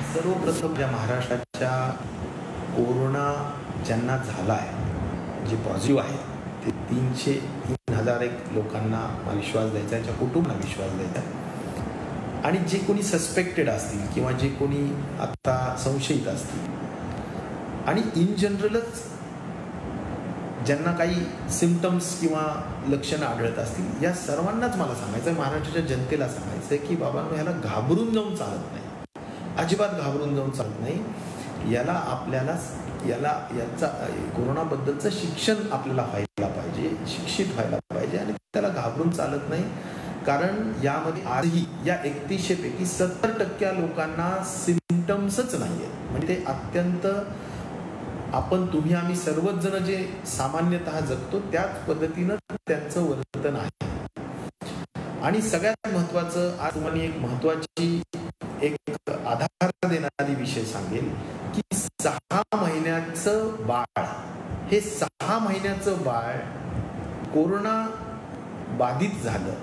सर्वप्रथम ज्या महाराष्ट्राच्या कोरोना ज्यांना झाला आहे, जे पॉझिटिव्ह आहे, ते 3,001 लोकांना विश्वास द्यायचा, त्यांच्या कुटुंबाला विश्वास द्यायचा. आणि जे कोणी सस्पेक्टेड असतील किंवा जे कोणी आता संशयित असतील आणि इन जनरलच ज्यांना काही सिम्पटम्स किंवा लक्षणं आढळत असतील, या सर्वांनाच मला सांगायचं आहे, महाराष्ट्राच्या जनतेला सांगायचं आहे की बाबांनो, ह्याला घाबरून जाऊन चालत नाही, अजिबात घाबरून जाऊन चालत नाही. याचा कोरोनाबद्दलचं शिक्षण आपल्याला व्हायला पाहिजे, शिक्षित व्हायला पाहिजे आणि त्याला घाबरून चालत नाही. कारण यामध्ये आजही या 3100 पैकी 70% लोकांना सिम्पटम्सच नाही आहेत. म्हणजे ते अत्यंत तुम्ही आम्ही सर्वच जण जे सामान्यतः जगतो त्याच पद्धतीनं त्यांचं वर्तन आहे. आणि सगळ्यात महत्वाचं, आज तुम्हाला एक महत्वाची एक आधार देणारी विषय सांगेल की 6 महिन्याचं बाळ, हे 6 महिन्याचं बाळ कोरोना बाधित झालं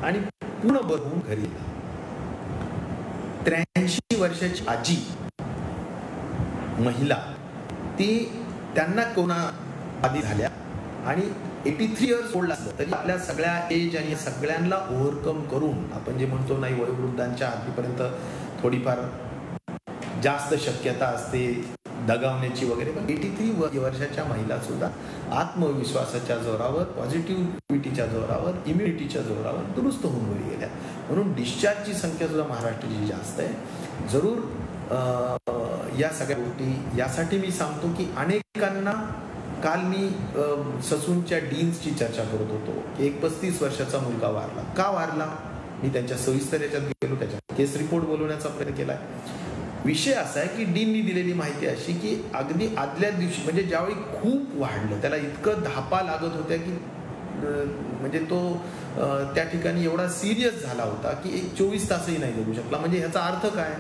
आणि पूर्ण बरून घरी गेलं. 83 वर्षाची आजी महिला, त्यांना कोरोना बाधित झाल्या आणि 83 इयर्स ओल्ड असलं तरी आपल्या सगळ्या एज आणि सगळ्यांना ओव्हरकम करून, आपण जे म्हणतो नाही, वयोवृद्धांच्या हातीपर्यंत थोडीफार जास्त शक्यता असते दगावण्याची वगैरे, पण 83 वर्षाच्या महिला सुद्धा आत्मविश्वासाच्या जोरावर, पॉझिटिव्हिटीच्या जोरावर, इम्युनिटीच्या जोरावर दुरुस्त होऊन घरी गेल्या. म्हणून डिस्चार्जची संख्या सुद्धा महाराष्ट्राची जास्त आहे. जरूर या सगळ्या गोष्टी यासाठी मी सांगतो की अनेकांना, काल मी ससूनच्या डीन्सची चर्चा करत होतो की एक 35 वर्षाचा मुलगा वारला. का वारला? मी त्यांच्या सविस्तर याच्यात गेलो, त्याच्या केस रिपोर्ट बोलवण्याचा प्रयत्न केलाय. विषय असा आहे की डीननी दिलेली माहिती अशी की अगदी आदल्या दिवशी, म्हणजे ज्यावेळी खूप वाढलं, त्याला इतकं धापा लागत होत्या की म्हणजे तो त्या ठिकाणी एवढा सिरियस झाला होता की 24 तासही नाही जगू शकला. म्हणजे ह्याचा अर्थ काय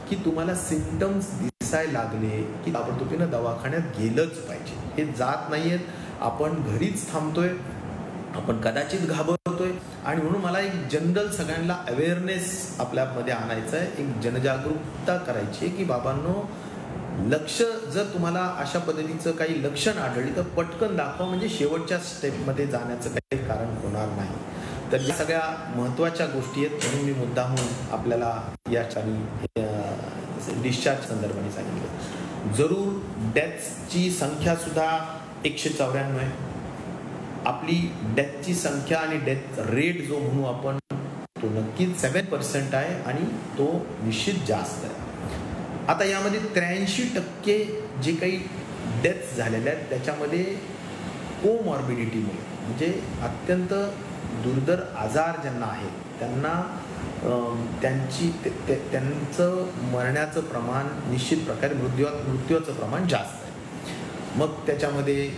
की तुम्हाला सिम्पटम्स दिसायला लागले की ताबडतोबीनं दवाखान्यात गेलंच पाहिजे. हे जात नाहीयेत, आपण घरीच थांबतोय, आपण कदाचित घाबरतोय. आणि म्हणून मला एक जनरल सगळ्यांना अवेअरनेस आपल्यामध्ये आणायचं आहे, एक जनजागरूकता करायची आहे की बाबांनो, लक्ष जर तुम्हाला अशा पद्धतीचं काही लक्षण आढळली तर पटकन दाखवा, म्हणजे शेवटच्या स्टेपमध्ये जाण्याचं काही कारण होणार नाही. तर या सगळ्या महत्त्वाच्या गोष्टी आहेत. म्हणून मी मुद्दामून आपल्याला या डिस्चार्ज संदर्भाने सांगितलं. जरूर डेथची संख्या सुद्धा 194 आहे. आपली डेथची संख्या आणि डेथ रेट जो म्हणू आपण, तो नक्कीच 7% आहे आणि तो निश्चित जास्त आहे. आता यामध्ये 83% जे काही डेथ झालेल्या आहेत त्याच्यामध्ये कोमॉर्बिडिटीमुळे, म्हणजे अत्यंत दुर्धर आजार ज्यांना आहेत त्यांना त्यांचं मरण्याचं प्रमाण, निश्चित प्रकारे मृत्यूचं प्रमाण जास्त आहे. मग त्याच्यामध्ये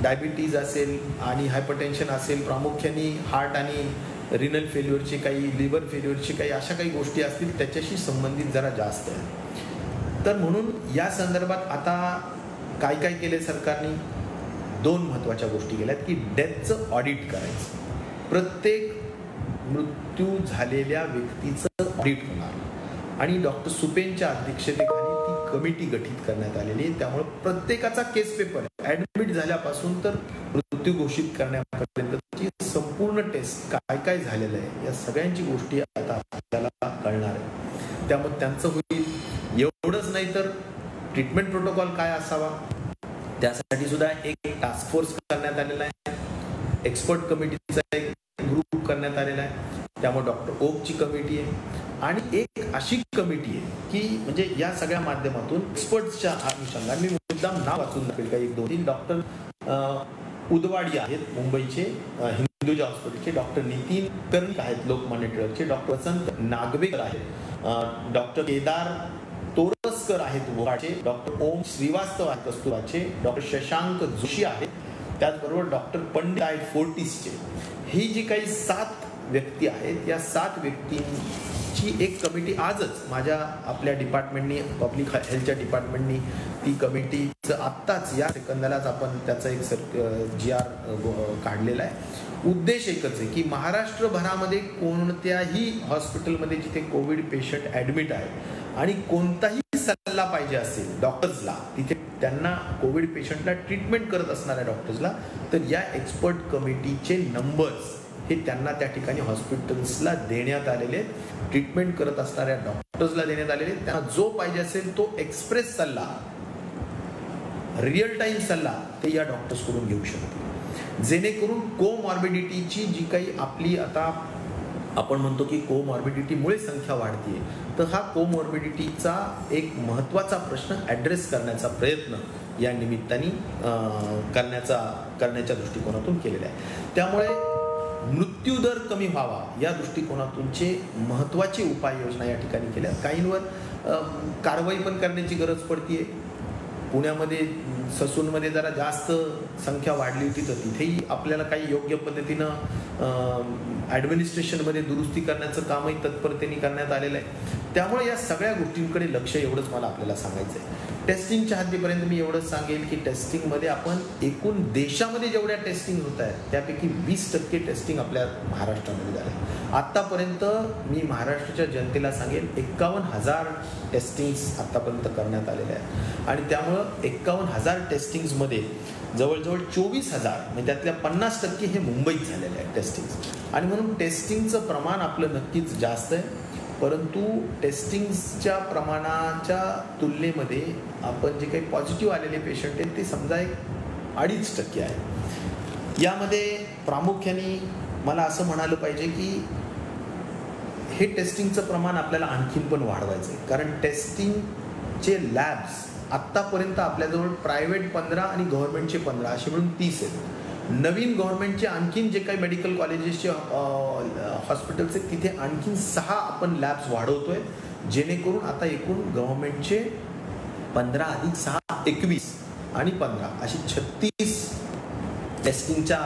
डायबिटीज असेल आणि हायपरटेन्शन असेल, प्रामुख्याने हार्ट आणि रिनल फेल्युअरची काही, लिव्हर फेल्युअरची काही अशा काही गोष्टी असतील त्याच्याशी संबंधित जरा जास्त आहे. तर म्हणून या संदर्भात आता काय काय केले सरकारने, 2 महत्त्वाच्या गोष्टी केल्यात की डेथचं ऑडिट करायचं. प्रत्येक मृत्यू झालेल्या व्यक्तीचं ऑडिट होणार आणि डॉक्टर सुपेनच्या अध्यक्षतेखाली ती कमिटी गठीत करण्यात आलेली आहे. त्यामुळे प्रत्येकाचा केस पेपर ऍडमिट झाल्यापासून तर मृत्यू घोषित करण्यापर्यंतची संपूर्ण टेस्ट काय काय झालेलं आहे या सगळ्यांची गोष्टी आता आपल्याला कळणार आहे. त्यामुळे त्यांचं होईल. एवढंच नाही तर ट्रीटमेंट प्रोटोकॉल काय असावा त्यासाठी सुद्धा एक टास्क फोर्स करण्यात आलेला आहे. एक्सपर्ट कमिटीचा एक ग्रुप करण्यात आलेला आहे. त्यामुळे डॉक्टर ओकची कमिटी आहे आणि एक अशी कमिटी आहे की म्हणजे या सगळ्या माध्यमातून एक्सपर्ट्सच्या अनुषंगाने मी मुद्दाम नाव वाचून दाखवेल का, 1-2-3. डॉक्टर उदवाडी आहेत मुंबईचे, हिंदुजा हॉस्पिटलचे. डॉक्टर नितीन कर्णिक आहेत लोकमान्य टिळकचे. डॉक्टर वसंत नागवेकर आहेत. डॉक्टर केदार तोरसकर आहेत वोराचे. डॉक्टर ओम श्रीवास्तव आहेत कस्तुराचे. डॉक्टर शशांक जोशी आहेत. त्याचबरोबर डॉक्टर पंडित आहेत फोर्टिसचे. ही जी काही 7 व्यक्ती आहेत, या 7 व्यक्तींची एक कमिटी आजच आपल्या डिपार्टमेंटनी, पब्लिक हेल्थच्या डिपार्टमेंटनी ती कमिटीचं आत्ताच या सेकंदालाच आपण त्याचा एक GR काढलेला आहे. उद्देश एकच आहे की महाराष्ट्रभरामध्ये कोणत्याही हॉस्पिटलमध्ये जिथे कोविड पेशंट ॲडमिट आहे आणि कोणताही सल्ला पाहिजे असेल डॉक्टर्सला, तिथे त्यांना कोविड पेशंटला ट्रीटमेंट करत असणाऱ्या डॉक्टर्सला, तर या एक्सपर्ट कमिटीचे नंबर्स हे त्यांना त्या ठिकाणी हॉस्पिटल्सला देण्यात आलेले, ट्रीटमेंट करत असणाऱ्या डॉक्टर्सला देण्यात आलेले. त्यांना जो पाहिजे असेल तो एक्सप्रेस सल्ला, रिअल टाइम सल्ला ते या डॉक्टर्सकडून घेऊ शकतो, जेणेकरून कोमॉर्बिडिटीची जी काही आपली आता आपण म्हणतो की कोमॉर्बिडिटीमुळे संख्या वाढते, तर हा कोमॉर्बिडिटीचा एक महत्त्वाचा प्रश्न ॲड्रेस करण्याचा प्रयत्न या निमित्ताने करण्याच्या दृष्टिकोनातून केलेला आहे. त्यामुळे मृत्यूदर कमी व्हावा या दृष्टिकोनातूनचे महत्त्वाचे उपाययोजना या ठिकाणी केल्या. काहींवर कारवाई पण करण्याची गरज पडते. पुण्यामध्ये ससूनमध्ये जरा जास्त संख्या वाढली होती, तर तिथेही आपल्याला काही योग्य पद्धतीनं ॲडमिनिस्ट्रेशनमध्ये दुरुस्ती करण्याचं कामही तत्परतेने करण्यात आलेलं आहे. त्यामुळे या सगळ्या गोष्टींकडे लक्ष, एवढंच मला आपल्याला सांगायचं आहे. टेस्टिंगच्या हद्दीपर्यंत मी एवढंच सांगेल की टेस्टिंगमध्ये आपण एकूण देशामध्ये जेवढ्या टेस्टिंग होत आहेत त्यापैकी 20% टेस्टिंग आपल्या महाराष्ट्रामध्ये झालं. आत्तापर्यंत मी महाराष्ट्राच्या जनतेला सांगेल 51,000 टेस्टिंग्स आत्तापर्यंत करण्यात आलेल्या आहेत. आणि त्यामुळं 51,000 टेस्टिंग्समध्ये जवळजवळ 24,000 म्हणजे त्यातल्या 50% हे मुंबईत झालेले आहेत टेस्टिंग्स. आणि म्हणून टेस्टिंगचं प्रमाण आपलं नक्कीच जास्त आहे, परंतु टेस्टिंगच्या प्रमाणाच्या तुलनेमध्ये आपण जे काही पॉझिटिव्ह आलेले पेशंट आहेत ते समजा 2.5% आहे. यामध्ये प्रामुख्याने मला असं म्हणायला पाहिजे की हे टेस्टिंगचं प्रमाण आपल्याला आणखीन पण वाढवायचं आहे, कारण टेस्टिंगचे लॅब्स आत्तापर्यंत आपल्याजवळ प्रायव्हेट 15 आणि गव्हर्नमेंटचे 15 असे मिळून 30 आहेत. नवीन गव्हर्नमेंटचे आणखीन जे काही मेडिकल कॉलेजेसचे हॉस्पिटल्स आहेत तिथे आणखीन 6 आपण लॅब्स वाढवतोय, जेणेकरून आता एकूण गव्हर्नमेंटचे 15 अधिक 6 21 आणि 15 अशी 36 टेस्टिंगच्या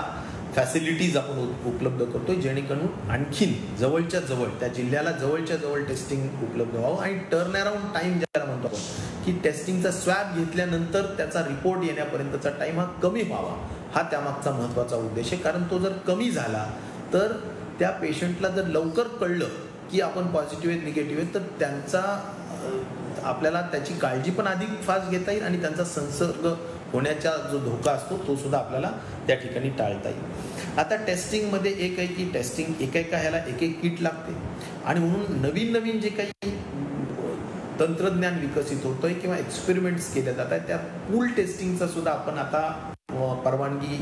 फॅसिलिटीज आपण उपलब्ध करतोय, जेणेकरून आणखीन जवळच्या जवळ त्या जिल्ह्याला जवळच्या जवळ टेस्टिंग उपलब्ध व्हावं. आणि टर्न अराउंड टाईम ज्याला म्हणतो आपण की टेस्टिंगचा स्वॅब घेतल्यानंतर त्याचा रिपोर्ट येण्यापर्यंतचा टाईम हा कमी व्हावा, हा त्यामागचा महत्त्वाचा उद्देश आहे. कारण तो जर कमी झाला तर त्या पेशंटला जर लवकर कळलं की आपण पॉझिटिव्ह आहेत निगेटिव्ह आहेत, तर त्यांचा आपल्याला त्याची काळजी पण अधिक फास्ट घेता येईल आणि त्यांचा संसर्ग होण्याचा जो धोका असतो तो सुद्धा आपल्याला त्या ठिकाणी टाळता येईल. आता टेस्टिंगमध्ये एक आहे की टेस्टिंग एका ह्याला एक किट लागते, आणि म्हणून नवीन जे काही तंत्रज्ञान विकसित होतंय किंवा एक्सपेरिमेंट्स केले जात आहेत, त्या पूल टेस्टिंगचा सुद्धा आपण आता परवानगी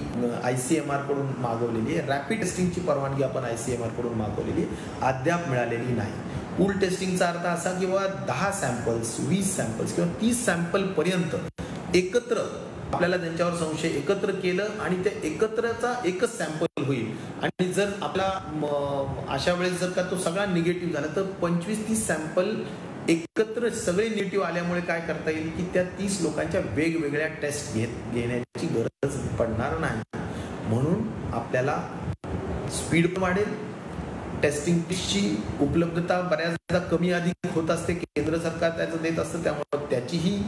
ICMR कडून मागवलेली आहे. रॅपिड टेस्टिंगची परवानगी आपण ICMR कडून मागवलेली आहे, अद्याप मिळालेली नाही. पूल टेस्टिंगचा अर्थ असा की बाबा 10 सॅम्पल्स 20 सॅम्पल्स किंवा 30 सॅम्पल पर्यंत एकत्र आपल्याला त्यांच्यावर संशय एकत्र केलं आणि त्या एकत्रचा एकच सॅम्पल होईल. आणि जर आपला अशा वेळेस जर का तो सगळा निगेटिव्ह झाला तर 25-30 सॅम्पल एकत्र सगळे निगेटिव्ह आल्यामुळे काय करता येईल की त्या 30 लोकांच्या वेगवेगळ्या टेस्ट घेण्याची गरज पडणार नाही. म्हणून आपल्याला स्पीड पण वाढेल, टेस्टिंग किटची उपलब्धता बऱ्याचदा कमी अधिक होत असते, केंद्र सरकार त्याचं देत असतं, त्यामुळे त्याचीही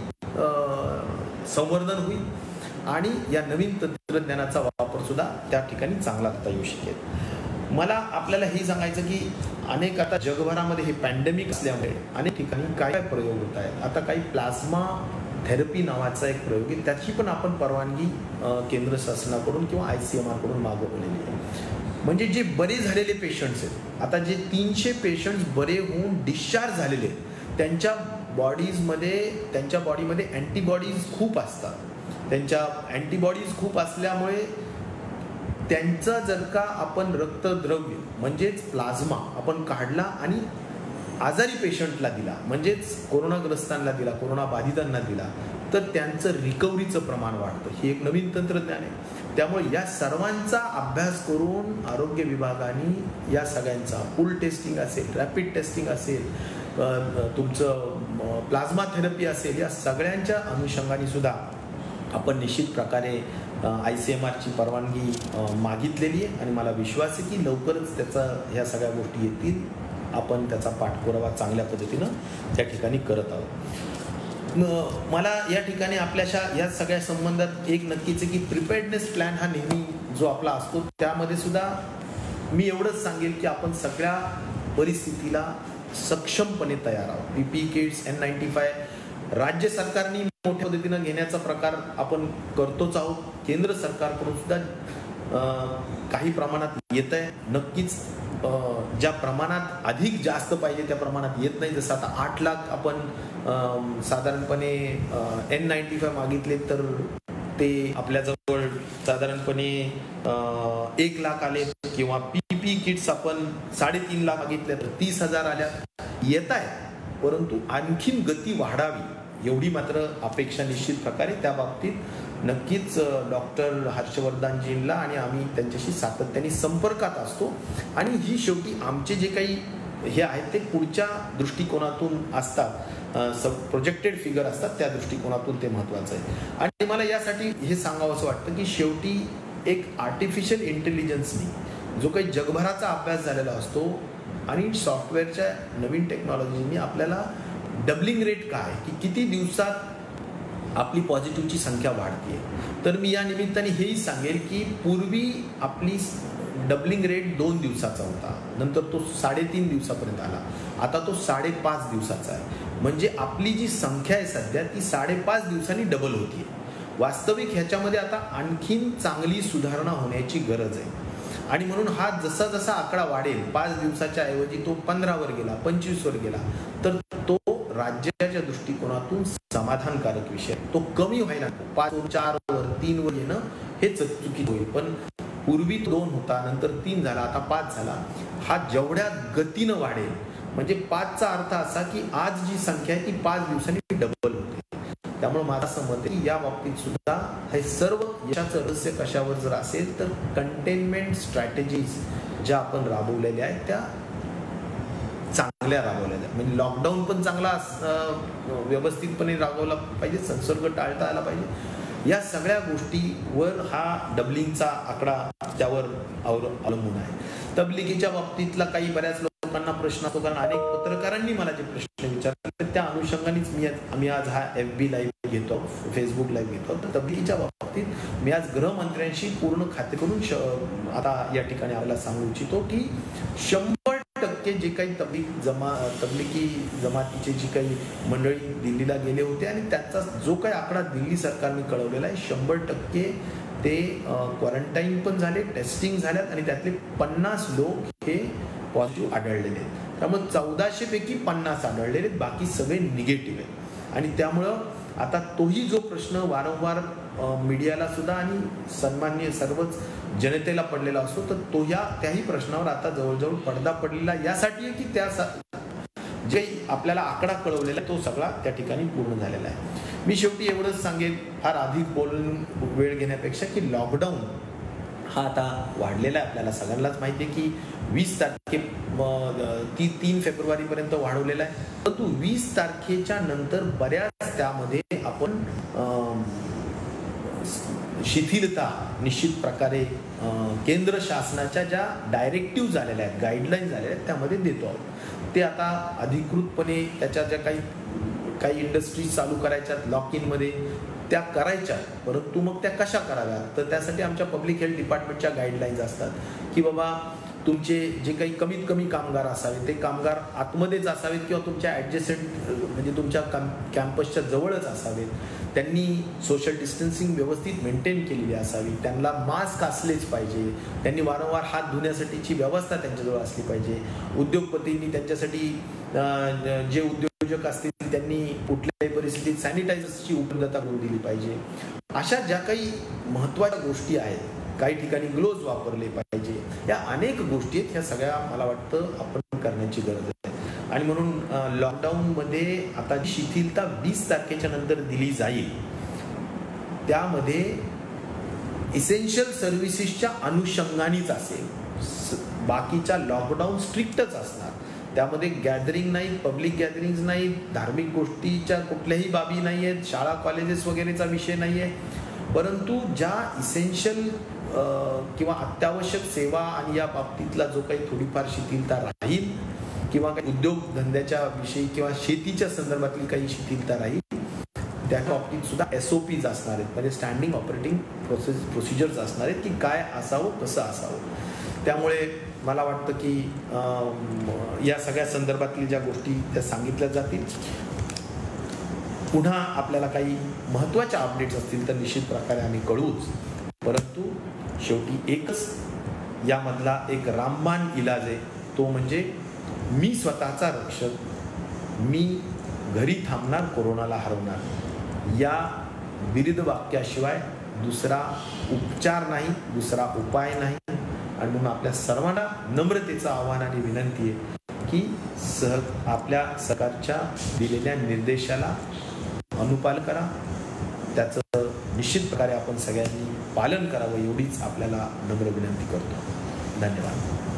संवर्धन होईल आणि या नवीन तंत्रज्ञानाचा वापर सुद्धा त्या ठिकाणी चांगला करता येऊ शकेल. मला आपल्याला हे सांगायचं की अनेक आता जगभरामध्ये हे पॅन्डेमिक असल्यामुळे अनेक ठिकाणी काय प्रयोग होत आहेत. आता काही प्लाझ्मा थेरपी नावाचा एक प्रयोग आहे, त्याची पण आपण परवानगी केंद्र शासनाकडून किंवा ICMR कडून मागवलेली आहे. म्हणजे जे बरे झालेले पेशंट्स आहेत, आता जे 300 पेशंट्स बरे होऊन डिस्चार्ज झालेले आहेत, त्यांच्या बॉडीमध्ये अँटीबॉडीज खूप असतात. त्यांच्या अँटीबॉडीज खूप असल्यामुळे त्यांचा जर का आपण रक्तद्रव्य म्हणजेच प्लाझ्मा आपण काढला आणि आजारी पेशंटला दिला, म्हणजेच कोरोनाग्रस्तांना दिला, कोरोना बाधितांना दिला, तर त्यांचं रिकव्हरीचं प्रमाण वाढतं. ही एक नवीन तंत्रज्ञान आहे. त्यामुळे या सर्वांचा अभ्यास करून आरोग्य विभागाने या सगळ्यांचा पूल टेस्टिंग असेल, रॅपिड टेस्टिंग असेल, तुमचं प्लाझ्मा थेरपी असेल, या सगळ्यांच्या अनुषंगाने सुद्धा आपण निश्चित प्रकारे ICMRची परवानगी मागितलेली आहे आणि मला विश्वास आहे की लवकरच ह्या सगळ्या गोष्टी येतील. आपण त्याचा पाठपुरावा चांगल्या पद्धतीनं त्या ठिकाणी करत आहोत. मला या ठिकाणी आपल्याशा या सगळ्या संबंधात एक नक्कीच आहे की प्रिपेअर्डनेस प्लॅन हा नेहमी जो आपला असतो त्यामध्ये सुद्धा मी एवढंच सांगेल की आपण सगळ्या परिस्थितीला सक्षमपणे तयार आहोत. PPE किट्स, N95 राज्य सरकारने मोठ्या पद्धतीनं घेण्याचा प्रकार आपण करतोच आहोत. केंद्र सरकारकडून सुद्धा काही प्रमाणात येत आहे. नक्कीच ज्या प्रमाणात अधिक जास्त पाहिजे त्या प्रमाणात येत नाही. जसं आता 8 लाख आपण साधारणपणे N95 मागितले तर ते आपल्याजवळ साधारणपणे 1 लाख आले, किंवा PPE किट्स आपण 3.5 लाख मागितले तर 30,000 आल्या. येत आहे, परंतु आणखीन गती वाढावी एवढी मात्र अपेक्षा निश्चित प्रकारे. त्या बाबतीत नक्कीच डॉक्टर हर्षवर्धनजींना आणि आम्ही त्यांच्याशी सातत्याने संपर्कात असतो. आणि ही शेवटी आमचे जे काही हे आहेत ते पुढच्या दृष्टिकोनातून असतात, प्रोजेक्टेड फिगर असतात, त्या दृष्टिकोनातून ते महत्त्वाचं आहे. आणि मला यासाठी हे सांगावं असं वाटतं की शेवटी एक आर्टिफिशियल इंटेलिजन्सनी जो काही जगभराचा अभ्यास झालेला असतो आणि सॉफ्टवेअरच्या नवीन टेक्नॉलॉजीनी आपल्याला डबलिंग रेट काय, की किती दिवसात आपली पॉझिटिव्हची संख्या वाढते. तर मी या निमित्ताने हेही सांगेल की पूर्वी आपली डबलिंग रेट 2 दिवसाचा होता, नंतर तो 3.5 दिवसापर्यंत आला, आता तो 5.5 दिवसाचा आहे. म्हणजे आपली जी संख्या आहे सध्या ती 5.5 दिवसांनी डबल होती. वास्तविक ह्याच्यामध्ये आता आणखीन चांगली सुधारणा होण्याची गरज आहे. आणि म्हणून हा जसा जसा आकडा वाढेल, 5 दिवसाच्या ऐवजी तो 15 वर गेला, 25 वर गेला, तर तो राज्याच्या दृष्टिकोनातून समाधानकारक विषय. तो कमी व्हायला, 5 वर, 4 वर, 3 वर येणं हे चुकीचं होईल. पण पूर्वी 2 होता, नंतर 3 झाला, आता 5 झाला. हा जेवढ्या गतीनं वाढेल, म्हणजे 5चा अर्थ असा की आज जी संख्या आहे ती 5 दिवसांनी डबल होते. त्यामुळे माझं असं मत आहे की या बाबतीत सुद्धा हे सर्व यशाचं रहस्य कशावर जर असेल तर कंटेनमेंट स्ट्रॅटेजीज ज्या आपण राबवलेल्या आहेत त्या चांगल्या राबवल्या आहेत. म्हणजे लॉकडाऊन पण चांगला व्यवस्थितपणे राबवला पाहिजे, संसर्ग टाळता आला पाहिजे. या सगळ्या गोष्टीवर हा डबलिंगचा आकडा त्यावर अवलंबून आहे. तबलिगीच्या बाबतीतला काही बऱ्याच लोकांना प्रश्न असतो, कारण अनेक पत्रकारांनी मला जे प्रश्न विचारले त्या अनुषंगानेच आम्ही आज हा FB लाईव्ह घेतो, फेसबुक लाईव्ह घेतो. तर तबलिगीच्या बाबतीत मी आज गृहमंत्र्यांशी पूर्ण खाते करून आता या ठिकाणी आपल्याला सांगू इच्छितो की 100% जे काही तबलिगी जमातीचे जी काही मंडळी दिल्लीला गेले होते आणि त्याचा जो काही आकडा दिल्ली सरकारने कळवलेला आहे, 100% ते क्वारंटाईन पण झाले, टेस्टिंग झाल्यात आणि त्यातले 50 लोक हे पॉझिटिव्ह आढळलेले आहेत. त्यामुळे 1400 पैकी 50 आढळलेले आहेत, बाकी सगळे निगेटिव्ह आहेत. आणि त्यामुळं आता तोही जो प्रश्न वारंवार मीडियाला सुद्धा आणि सन्माननीय सर्वच जनतेला पडलेला असतो, तर त्याही प्रश्नावर आता जवळजवळ पडदा पडलेला यासाठी आहे की त्या जे आपल्याला आकडा कळवलेला तो सगळा त्या ठिकाणी पूर्ण झालेला आहे. मी शेवटी एवढंच सांगेन, फार अधिक बोलून वेळ घेण्यापेक्षा, की लॉकडाऊन हा आता वाढलेला आहे. आपल्याला सगळ्यांनाच माहिती आहे की 20 तारखे 3 फेब्रुवारीपर्यंत वाढवलेला आहे. परंतु 20 तारखेच्या नंतर बऱ्याच त्यामध्ये आपण शिथिलता निश्चित प्रकारे केंद्र शासनाच्या ज्या डायरेक्टिव्ह झालेल्या आहेत, गाईडलाईन झालेल्या आहेत त्यामध्ये देतो आहोत. ते आता अधिकृतपणे त्याच्या ज्या काही इंडस्ट्रीज चालू करायच्यात लॉक इनमध्ये त्या करायच्या, परंतु मग त्या कशा कराव्यात, तर त्यासाठी आमच्या पब्लिक हेल्थ डिपार्टमेंटच्या गाईडलाईन्स असतात की बाबा तुमचे जे काही कमीत कमी कामगार असावे ते कामगार आतमध्येच असावेत किंवा तुमच्या ॲडजस्टंट म्हणजे तुमच्या कॅम्पसच्या जवळच असावेत. त्यांनी सोशल डिस्टन्सिंग व्यवस्थित मेंटेन केलेली असावी, त्यांना मास्क असलेच पाहिजे, त्यांनी वारंवार हात धुण्यासाठीची व्यवस्था त्यांच्याजवळ असली पाहिजे. उद्योगपतींनी त्यांच्यासाठी जे उद्योजक असतील त्यांनी कुठल्याही परिस्थितीत सॅनिटायझर्सची उपलब्धता करून दिली पाहिजे. अशा ज्या काही महत्त्वाच्या गोष्टी आहेत, काही ठिकाणी ग्लोव्ज वापरले पाहिजे, या अनेक गोष्टी आहेत, ह्या सगळ्या मला वाटतं आपण करण्याची गरज आहे. आणि म्हणून लॉकडाऊनमध्ये आता शिथिलता 20 तारखेच्या नंतर दिली जाईल, त्यामध्ये इसेन्शियल सर्व्हिसेसच्या अनुषंगानेच असेल. बाकीच्या लॉकडाऊन स्ट्रिक्टच असणार, त्यामध्ये गॅदरिंग नाही, पब्लिक गॅदरिंग नाही, धार्मिक गोष्टीच्या कुठल्याही बाबी नाही आहेत, शाळा कॉलेजेस वगैरेचा विषय नाही आहे. परंतु ज्या इसेन्शियल किंवा अत्यावश्यक सेवा आणि या बाबतीतला जो काही थोडीफार शिथिलता राहील किंवा काही उद्योगधंद्याच्या विषयी किंवा शेतीच्या संदर्भातली काही शिथिलता राहील, त्या बाबतीत सुद्धा SOPs असणार आहेत, म्हणजे स्टँडिंग ऑपरेटिंग प्रोसिजर्स असणार आहेत की काय असावं, कसं असावं. त्यामुळे मला वाटतं की या सगळ्या संदर्भातल्या ज्या गोष्टी त्या सांगितल्या जातील. पुन्हा आपल्याला काही महत्त्वाच्या अपडेट्स असतील तर निश्चित प्रकारे आम्ही कळवूच. परंतु शेवटी एकच यामधला एक रामबाण इलाज आहे, तो म्हणजे मी स्वतःचा रक्षक, मी घरी थांबणार, कोरोनाला हरवणार. या विरुद्ध वाक्याशिवाय दुसरा उपचार नाही, दुसरा उपाय नाही. आणि म्हणून आपल्या सर्वांना नम्रतेचं आव्हान आणि विनंती आहे की आपल्या सरकारच्या दिलेल्या निर्देशाला अनुपालन करा, त्याचं निश्चित प्रकारे आपण सगळ्यांनी पालन करावं, एवढीच आपल्याला नम्र विनंती करतो. धन्यवाद.